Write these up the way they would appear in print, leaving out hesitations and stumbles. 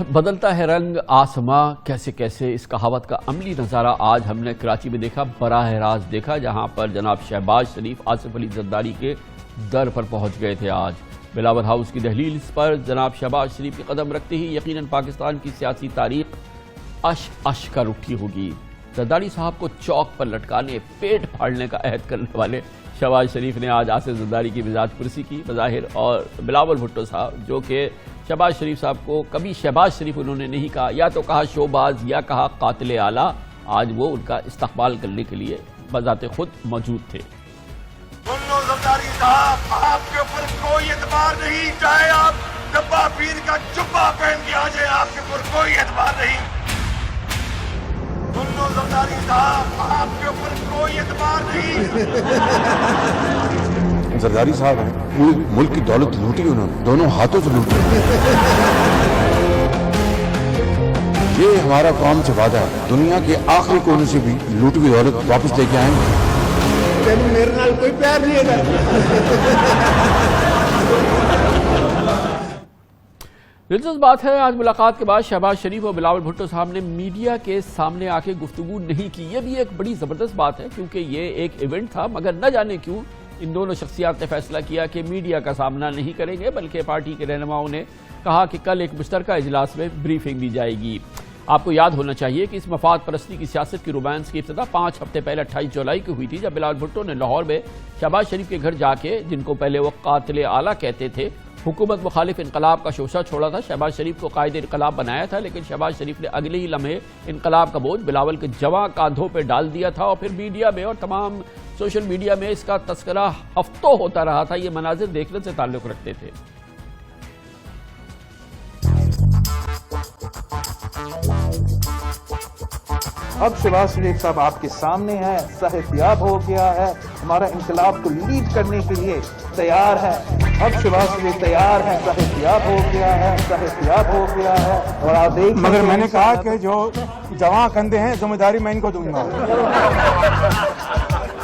بدلتا ہے رنگ آسماں کیسے کیسے، اس کہاوت کا عملی نظارہ آج ہم نے کراچی میں دیکھا، براہ راست دیکھا، جہاں پر جناب شہباز شریف آصف علی زرداری کے در پر پہنچ گئے تھے۔ آج بلاول ہاؤس کی دہلیز پر جناب شہباز شریف کے قدم رکھتے ہی یقیناً پاکستان کی سیاسی تاریخ اش کر اٹھی ہوگی۔ زرداری صاحب کو چوک پر لٹکانے، پیٹ پھاڑنے کا عہد کرنے والے شہباز شریف نے آج آصف زرداری کی مزاج پرسی کی بظاہر، اور بلاول بھٹو صاحب جو کہ شہباز شریف صاحب کو کبھی شہباز شریف انہوں نے نہیں کہا، یا تو کہا شوباز یا کہا قاتل اعلیٰ، آج وہ ان کا استقبال کرنے کے لیے بذات خود موجود تھے۔ زرداری صاحب، آپ کے اوپر کوئی اعتبار نہیں، چاہے آپ ڈبہ پیر کا جبہ پہن کے آ جائیں، آپ کے اوپر کوئی اعتبار نہیں۔ زرداری صاحب، آپ کے اوپر کوئی اعتبار نہیں۔ زرداری صاحب ہیں، پورے ملک کی دولت لوٹی انہوں نے، دونوں ہاتھوں سے لوٹی۔ یہ ہمارا قوم سے وعدہ ہے، دنیا کے آخری کونے سے بھی لوٹی ہوئی دولت واپس لے کے آئیں گے۔ میرے نال کوئی پیار نہیں ہے۔ دلچسپ بات ہے، آج ملاقات کے بعد شہباز شریف اور بلاول بھٹو صاحب نے میڈیا کے سامنے آ کے گفتگو نہیں کی۔ یہ بھی ایک بڑی زبردست بات ہے، کیونکہ یہ ایک ایونٹ تھا، مگر نہ جانے کیوں ان دونوں شخصیات نے فیصلہ کیا کہ میڈیا کا سامنا نہیں کریں گے، بلکہ پارٹی کے رہنماؤں نے کہا کہ کل ایک مشترکہ اجلاس میں بریفنگ دی جائے گی۔ آپ کو یاد ہونا چاہیے کہ اس مفاد پرستی کی سیاست کی رومانس کی ابتدا 5 ہفتے پہلے 28 جولائی کو ہوئی تھی، جب بلاول بھٹو نے لاہور میں شہباز شریف کے گھر جا کے، جن کو پہلے وہ قاتل اعلیٰ کہتے تھے، حکومت مخالف انقلاب کا شوشہ چھوڑا تھا۔ شہباز شریف کو قائد انقلاب بنایا تھا، لیکن شہباز شریف نے اگلے ہی لمحے انقلاب کا بوجھ بلاول کے جواں کاندھوں پہ ڈال دیا تھا، اور پھر میڈیا میں اور تمام سوشل میڈیا میں اس کا تذکرہ ہفتوں ہوتا رہا تھا۔ یہ مناظر دیکھنے سے تعلق رکھتے تھے۔ اب شہباز شریف صاحب آپ کے سامنے ہے، صحتیاب ہو گیا ہے، ہمارا انقلاب کو لیڈ کرنے کے لیے تیار ہے۔ اب شہباز شریف تیار ہے، صحتیاب ہو گیا ہے، صحتیاب ہو گیا ہے، اور آپ دیکھ مگر میں نے کہا کہ جو جواں کندھے ہیں ذمہ داری میں ان کو دوں گا۔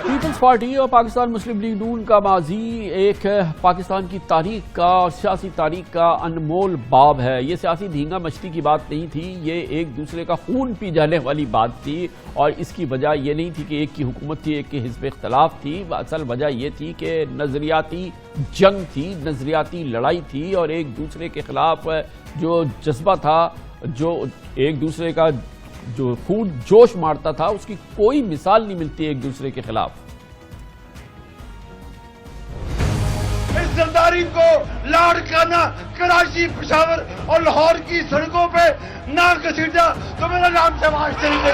پیپلز پارٹی اور پاکستان مسلم لیگ نون کا ماضی ایک پاکستان کی تاریخ کا اور سیاسی تاریخ کا انمول باب ہے۔ یہ سیاسی دھینگا مچتی کی بات نہیں تھی، یہ ایک دوسرے کا خون پی جانے والی بات تھی، اور اس کی وجہ یہ نہیں تھی کہ ایک کی حکومت تھی، ایک کی حزب اختلاف تھی۔ اصل وجہ یہ تھی کہ نظریاتی جنگ تھی، نظریاتی لڑائی تھی، اور ایک دوسرے کے خلاف جو جذبہ تھا، جو ایک دوسرے کا جو خون جوش مارتا تھا، اس کی کوئی مثال نہیں ملتی ایک دوسرے کے خلاف۔ اس زرداری کو لاڑکانہ کراچی، پشاور اور لاہور کی سڑکوں پہ نہ گھسیٹا تو میرا نام شہباز شریف ہے۔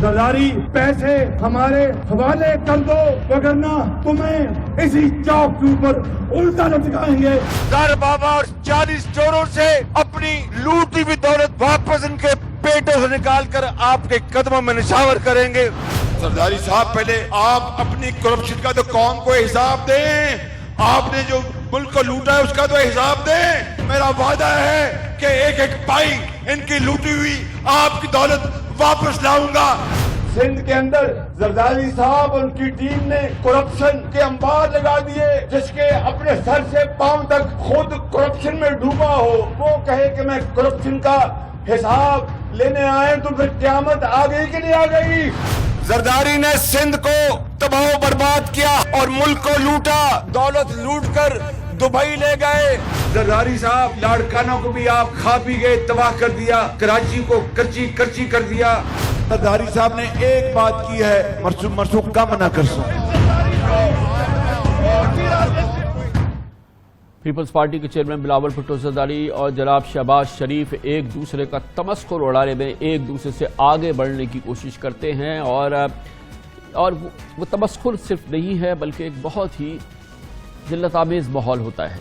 زرداری پیسے ہمارے حوالے کر دو، وگرنہ تمہیں اسی چوک کے اوپر الٹا لٹکائیں گے۔ زار بابا اور 40 چوروں سے اپنی لوٹی ہوئی دولت واپس ان کے پیٹوں سے نکال کر آپ کے قدموں میں نشاور کریں گے۔ زرداری صاحب، پہلے آپ اپنی کرپشن کا تو قوم کو حساب دیں، آپ نے جو ملک کو لوٹا ہے اس کا تو حساب دیں۔ میرا وعدہ ہے کہ ایک ایک پائی ان کی لوٹی ہوئی آپ کی دولت واپس لاؤں گا۔ سندھ کے اندر زرداری صاحب اور ان کی ٹیم نے کرپشن کے انبار لگا دیے، جس کے اپنے سر سے پاؤں تک خود کرپشن میں ڈوبا ہو، وہ کہے کہ میں کرپشن کا حساب لینے آئے تو پھر قیامت آ گئی کہ نہیں آ گئی؟ زرداری نے سندھ کو تباہ و برباد کیا اور ملک کو لوٹا، دولت لوٹ کر دبئی لے گئے۔ زرداری صاحب، لاڑکانوں کو بھی آپ کھا پی گئے، تباہ کر دیا، کراچی کو کرچی کر دیا۔ زرداری صاحب نے ایک بات کی ہے، مرسوخ کم نہ کر سکتے۔ پیپلز پارٹی کے چیئرمین بلاول بھٹو زرداری اور جناب شہباز شریف ایک دوسرے کا تمسخر اڑانے میں ایک دوسرے سے آگے بڑھنے کی کوشش کرتے ہیں، اور وہ تمسخر صرف نہیں ہے بلکہ ایک بہت ہی ذلت آمیز ماحول ہوتا ہے۔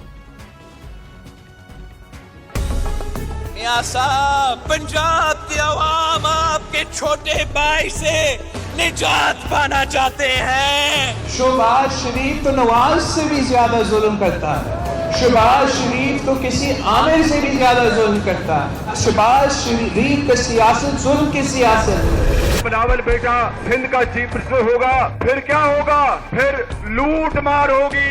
میاں صاحب، پنجاب کی عوام آپ کے چھوٹے بھائی سے نجات پانا چاہتے ہیں۔ شہباز شریف تو نواز سے بھی زیادہ ظلم کرتا ہے، شہباز شریف تو کسی عامر سے بھی زیادہ ظلم کرتا ہے۔ شہباز شریف کا سیاست ظلم کی سیاست ہے۔ بلاول بیٹا سندھ کا چیف منسٹر ہوگا، پھر کیا ہوگا؟ پھر لوٹ مار ہوگی،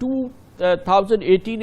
2018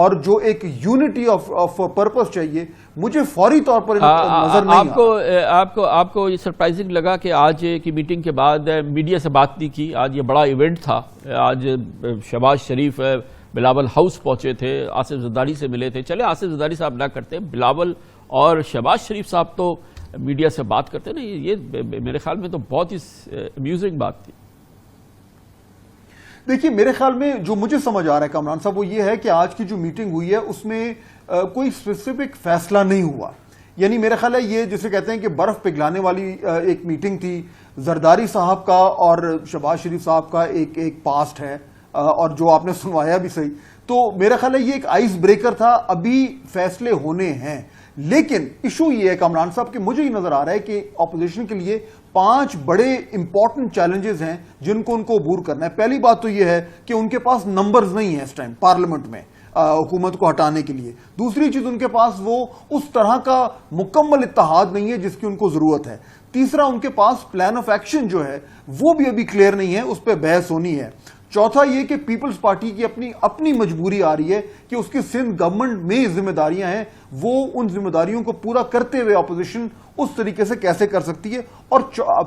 اور جو ایک یونٹی آف پرپس چاہیے مجھے فوری طور پر نظر نہیں آپ کو یہ سرپرائزنگ لگا کہ آج کی میٹنگ کے بعد میڈیا سے بات نہیں کی. آج یہ بڑا ایونٹ تھا. آج شہباز شریف بلاول ہاؤس پہنچے تھے, آصف زرداری سے ملے تھے. چلے آصف زرداری صاحب نہ کرتے, بلاول اور شہباز شریف صاحب تو میڈیا سے بات کرتے نا. یہ میرے خیال میں تو بہت ہی امیوزنگ بات تھی. دیکھیے میرے خیال میں جو مجھے سمجھ آ رہا ہے کامران صاحب وہ یہ ہے کہ آج کی جو میٹنگ ہوئی ہے اس میں کوئی اسپیسیفک فیصلہ نہیں ہوا. یعنی میرا خیال ہے یہ جسے کہتے ہیں کہ برف پگھلانے والی ایک میٹنگ تھی. زرداری صاحب کا اور شہباز شریف صاحب کا ایک پاسٹ ہے اور جو آپ نے سنوایا بھی صحیح, تو میرا خیال ہے یہ ایک آئس بریکر تھا. ابھی فیصلے ہونے ہیں, لیکن ایشو یہ ہے کامران صاحب کہ مجھے یہ نظر آ رہا ہے کہ اپوزیشن کے لیے 5 بڑے امپورٹنٹ چیلنجز ہیں جن کو ان کو عبور کرنا ہے. پہلی بات تو یہ ہے کہ ان کے پاس نمبرز نہیں ہیں اس ٹائم پارلیمنٹ میں حکومت کو ہٹانے کے لیے. دوسری چیز ان کے پاس وہ اس طرح کا مکمل اتحاد نہیں ہے جس کی ان کو ضرورت ہے. تیسرا ان کے پاس پلان آف ایکشن جو ہے وہ بھی ابھی کلیئر نہیں ہے, اس پہ بحث ہونی ہے. چوتھا یہ کہ پیپلز پارٹی کی اپنی مجبوری آ رہی ہے کہ اس کی سندھ گورنمنٹ میں ذمہ داریاں ہیں, وہ ان ذمہ داریوں کو پورا کرتے ہوئے اپوزیشن اس طریقے سے کیسے کر سکتی ہے. اور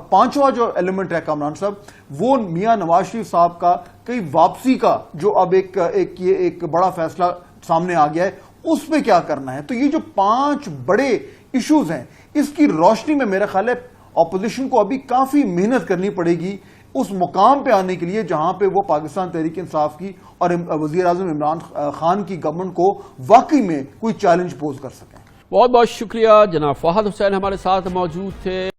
پانچواں جو ایلیمنٹ ہے کامران صاحب وہ میاں نواز شریف صاحب کا کئی واپسی کا جو اب ایک بڑا فیصلہ سامنے آ گیا ہے, اس پہ کیا کرنا ہے. تو یہ جو 5 بڑے ایشوز ہیں اس کی روشنی میں میرا خیال ہے اپوزیشن کو ابھی کافی محنت کرنی پڑے گی اس مقام پہ آنے کے لیے جہاں پہ وہ پاکستان تحریک انصاف کی اور وزیر اعظم عمران خان کی گورنمنٹ کو واقعی میں کوئی چیلنج پوز کر سکیں. بہت بہت شکریہ. جناب فہد حسین ہمارے ساتھ موجود تھے.